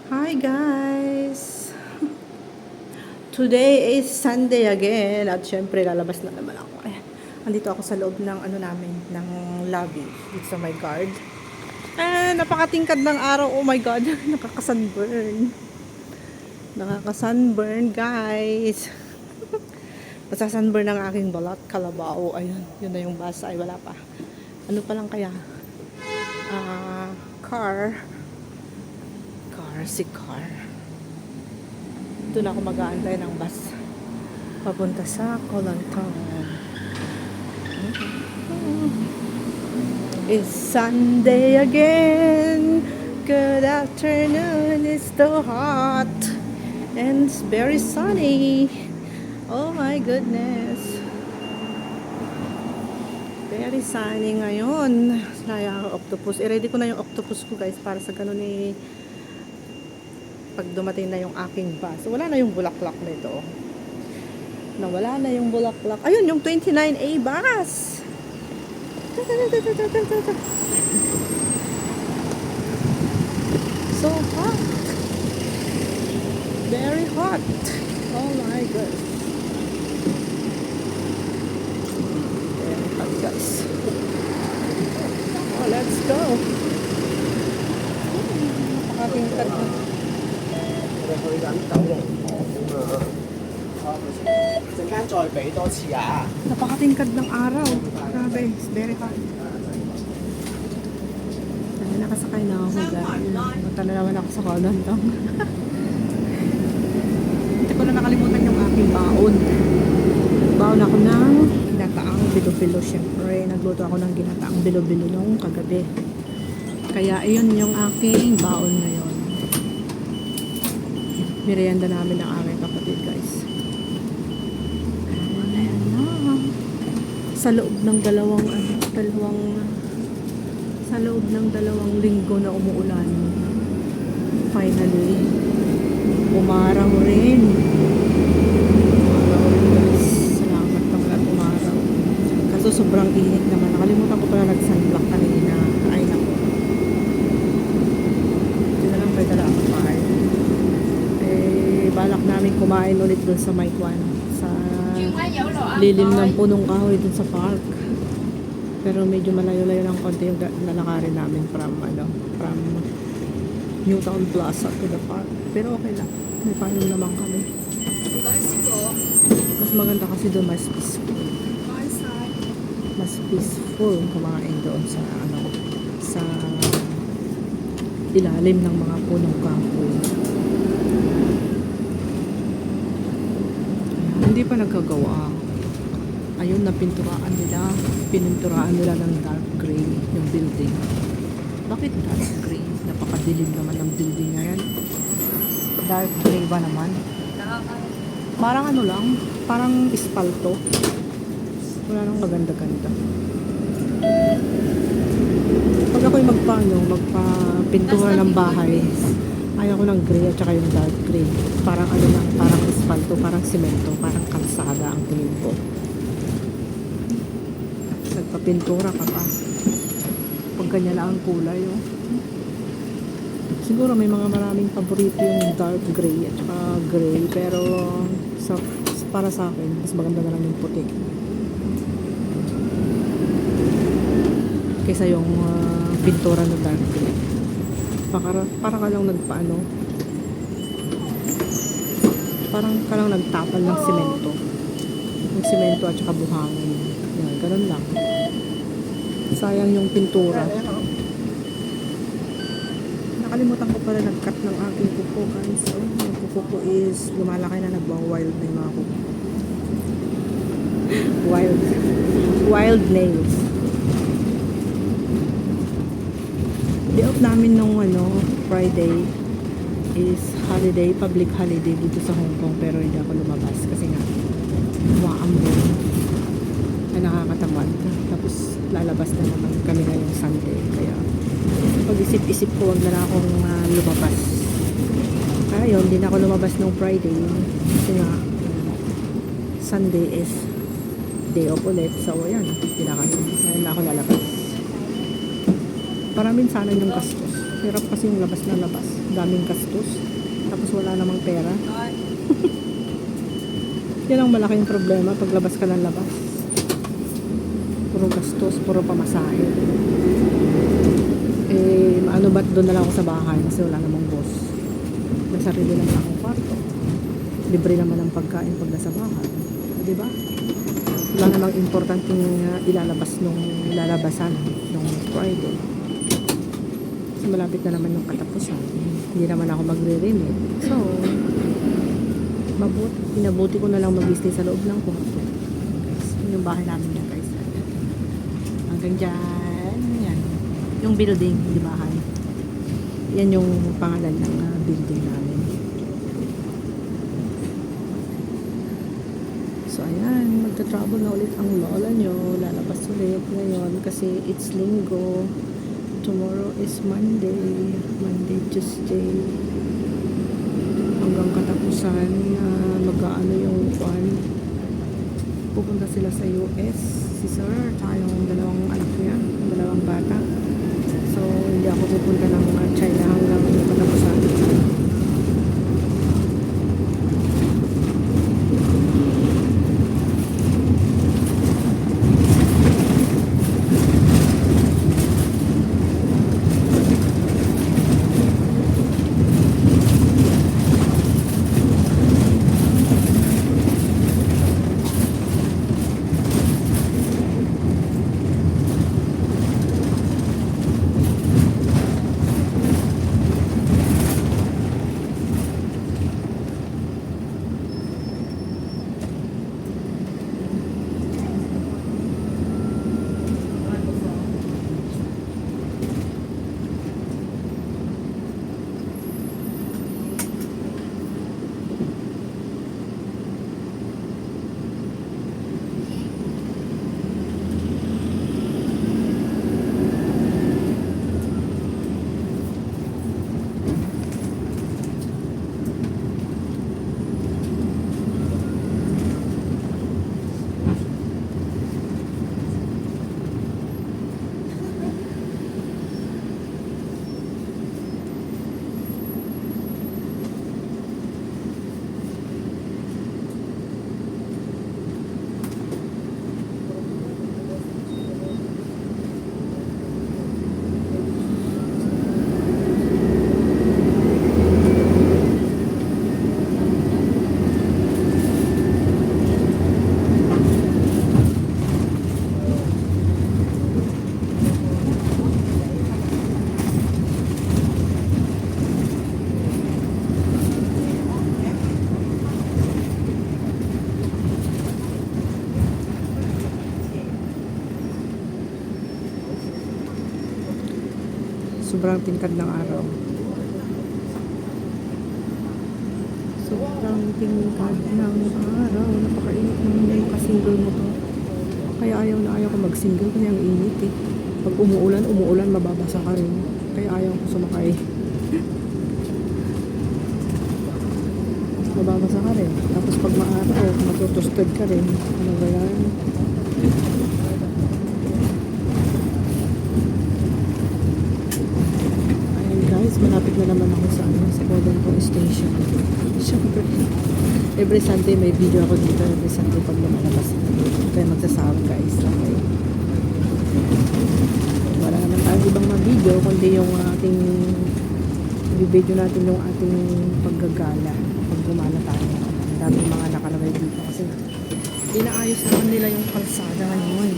Hi guys! Today is Sunday again at syempre lalabas na naman ako. Andito ako sa loob ng ng lobby dito sa my guard. Napakatingkad ng araw. Oh my god, nakaka-sunburn. Nakaka-sunburn guys. Masasunburn ng aking balat, kalabaw. Ayun, yun na yung basa. Ay wala pa. Ano pa lang kaya? Car. Doon ako mag-aantay ng bus papunta sa Kolantan. It's Sunday again. Good afternoon. It's so hot and it's very sunny. Oh my goodness. Very sunny ngayon. Saya octopus. I-ready ko na yung octopus ko guys para sa ganun pag dumating na yung aking bus. Wala na yung bulaklak nito. Wala na yung bulaklak. Ayun, yung 29A bus. So hot. Very hot. Oh my god. Very hot guys. Oh, let's go. Napakatingkad na. Napakatingkad ng araw. Grabe, it's very hot. Nakasakay na ako guys. Punta na naman ako sa Kolantan. Hindi ko na nakalimutan yung aking baon. Baon ako ng ginataang bilo-bilo. Siyempre, nagluto ako ng ginataang bilo-bilo nung kagabi. Kaya iyon yung aking baon ngayon. Merienda namin ng aming kapatid guys. Ayan na. Sa loob ng dalawang linggo na umuulan. Finally, umaraw rin. Guys. Salamat naman at umaraw. Kaso sobrang init naman. Nakalimutan ko pala nag-sunblock kanina. Ay naku. Hindi na lang pwede lang kumain. Balak namin kumain ulit dun sa Maikwan. Sa lilim ng punong kahoy dun sa park. Pero medyo malayo-layo ng konti yung lalakarin namin from Newtown Plaza to the park. Pero okay lang. May payong naman kami. Mas maganda kasi doon mas peaceful. Mas peaceful kumain doon sa sa ilalim ng mga punong kahoy. Hindi pa nagkagawa. Ayun, napinturaan nila ng dark gray yung building. Bakit dark gray? Napakadilim naman ng building na yan. Dark gray ba naman? Parang parang espalto. Wala nang maganda-ganda. Pag ako'y magpapintura ng bahay, ayaw ko ng gray at saka yung dark gray. Parang parang espalto, parang simento, parang kalsada ang tingin ko. Nagpapintura ka pa. Pag ganyan lang ang kulay, oh. Siguro may maraming paborito yung dark gray at saka gray, pero para sa akin, mas maganda na lang yung puti. Kaysa yung pintura na dark gray. Para ka lang parang ka lang nagtapal ng semento. Yung semento at saka buhangin. Yan, ganun lang. Sayang yung pintura. Nakalimutan ko pala nag-cut ng aking kuko guys. So, yung kuko ko is lumalaki na, nagwa-wild na yung mga kuko. Wild nails. Day off namin nung Friday is public holiday dito sa Hong Kong, pero hindi ako lumabas kasi nga umaambon na nakakatamad. Tapos lalabas na naman kami ngayong Sunday, kaya pag-isip-isip ko wag na akong lumabas. Kaya yun, hindi na ako lumabas nung Friday kasi nga Sunday is day off ulit, so yan, hindi na ako lalabas. Para minsan yung gastos. Hirap kasi yung labas na labas. daming gastos. Tapos wala namang pera. Yan ang malaking problema paglabas ka ng labas. Puro gastos, puro pamasahe. Eh, ano ba't doon na lang ako sa bahay kasi wala namang boss. May sarili naman akong kwarto. Libre naman ang pagkain pag nasa bahay. Diba? Wala namang importanteng ilalabas nung lalabasan nung Friday. Kasi malapit na naman yung katapusan. Hindi naman ako magre-remit. So, pinabuti ko na lang mag-stay sa loob ng kwarto. Guys, yun yung bahay namin yan guys. Hanggang dyan. Yan. Yung building, di bahay. Yan yung pangalan ng building namin. So, ayan. Magta-travel na ulit ang lola nyo. Lalabas ulit ngayon kasi it's linggo. Tomorrow is Monday. Monday, Tuesday. Hanggang katapusan mag-aano yung fan. Pupunta sila sa US. Si Sir, tsaka yung dalawang anak niya. Dalawang bata. So, hindi ako pupunta ng China hanggang katapusan. Sobrang tingkad ng araw. Sobrang tingkad ng araw. Napakainit naman yung kasingle mo to. Kaya ayaw na ayaw ko mag-single kasi ang init eh. Pag umuulan, mababasa ka rin. Kaya ayaw ko sumakay. Mababasa ka rin. Tapos pag maaraw, matutustod ka rin. Ano ba yan? Malapit na naman ako sa Codenco Station. Siyempre, every Sunday may video ako dito. Every Sunday pag lumalabas. Kaya magsasawag guys. Okay. Wala naman tayong ibang video kundi yung ating video natin yung ating paggagala. Pag gumala tayo. Ang daming mga nakalagay dito kasi inaayos naman nila yung kalsada ngayon.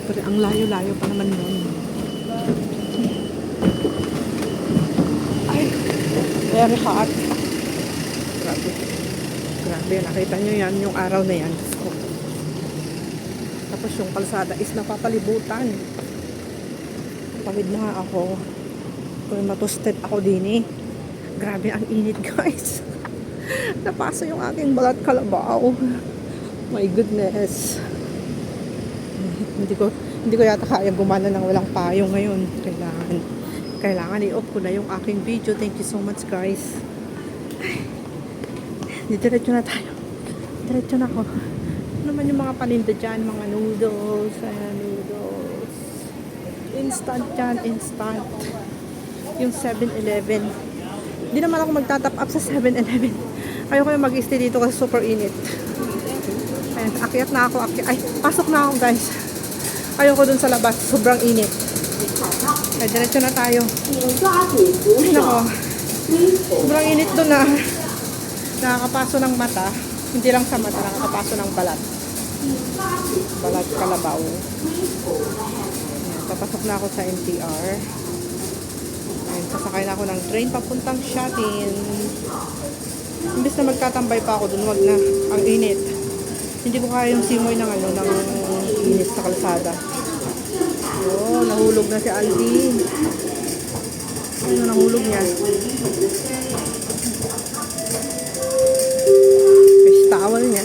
Pero ang layo-layo pa naman nun. Very hot. Grabe. Grabe. Nakita nyo yan, yung araw na yan. Tapos yung kalsada is napapalibutan. Pawid na nga ako. Kung matusted ako din eh. Grabe ang init guys. Napasa yung aking balat kalabaw. My goodness. Hindi ko yata kaya gumana ng walang payong ngayon. Kailangan i-off ko na yung aking video. Thank you so much guys. Diretso na tayo. Diretso na ako. Ano naman yung mga paninda dyan? Mga noodles. Ayan, noodles. Instant dyan. Instant. Yung 7-Eleven. Di naman ako magtatap up sa 7-Eleven. Ayoko yung mag-stay dito kasi super init. Ayan, akyat na ako. Ay, pasok na ako guys. Ayoko dun sa labas. Sobrang init. Ay, diretso na tayo. Ay, nako. Sobrang init dun na. Nakakapaso ng mata. Hindi lang sa mata, nakakapaso ng balat. Balat kalabaw. Ayan, papasok na ako sa MTR. Ayan, sasakay na ako ng train papuntang Shatin. Imbis na magtatambay pa ako dun, wag na. Ang init. Hindi ko kaya yung simoy ng ng init sa kalsada. Oh, nahulog na si Aldi. Ano nahulog niya? Fish towel niya.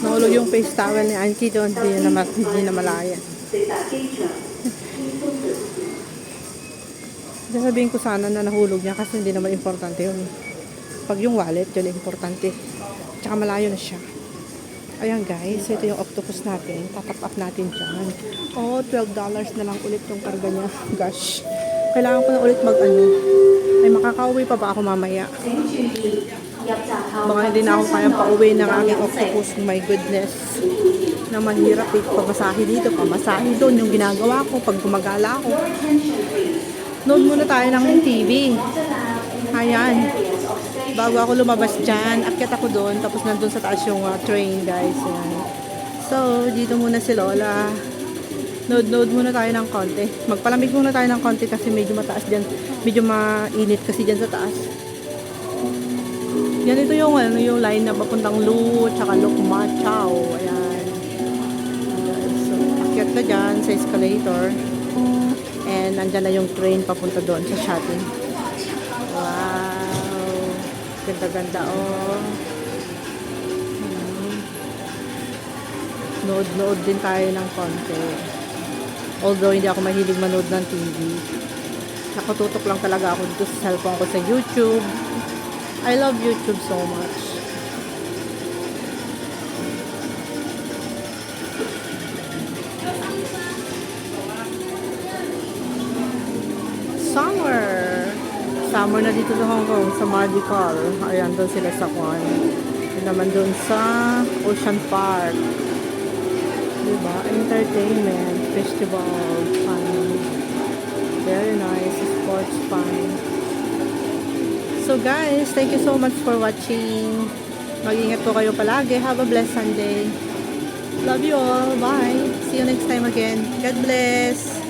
Nahulog yung face towel ni Auntie doon. Hindi na malaya. Sasabihin ko sana na nahulog niya kasi hindi naman importante yun. Pag yung wallet, yun importante. Tsaka malayo na siya. Ayan guys, ito yung octopus natin. Tatap up natin dyan. Oh, $12 na lang ulit yung karga niya. Gosh. Kailangan ko na ulit ay makakauwi pa ba ako mamaya? Baka hindi na ako kayang pauwi ng aking octopus. My goodness. Na mahirap pamasahe dito, pamasahe doon. Yung ginagawa ko pag gumagala ako. Nood muna tayo ng TV. Ayan. Bago ako lumabas dyan, akyat ako doon. Tapos nandun sa taas yung train, guys. Ayan. So, dito muna si Lola. Nood muna tayo ng konti. Magpalamig muna tayo ng konti kasi medyo mataas dyan. Medyo mainit kasi dyan sa taas. Yan, ito yung, yung line na papuntang Lu, tsaka Lukma, Chow. Ayan. So, akyat ka dyan sa escalator. And nandyan na yung train papunta doon sa Shatin. Wow! Ganda-ganda, oh. Nood din tayo ng konti. Although hindi ako mahilig manood ng TV. Nakatutok lang talaga ako dito sa cellphone ko sa YouTube. I love YouTube so much. Summer na dito sa Hong Kong, sa Mardical. Ayan, doon sila sa Kwan. Yun naman doon sa Ocean Park. Diba? Entertainment, festival, fun. Very nice, sports fun. So guys, thank you so much for watching. Mag-ingat po kayo palagi. Have a blessed Sunday. Love you all. Bye. See you next time again. God bless.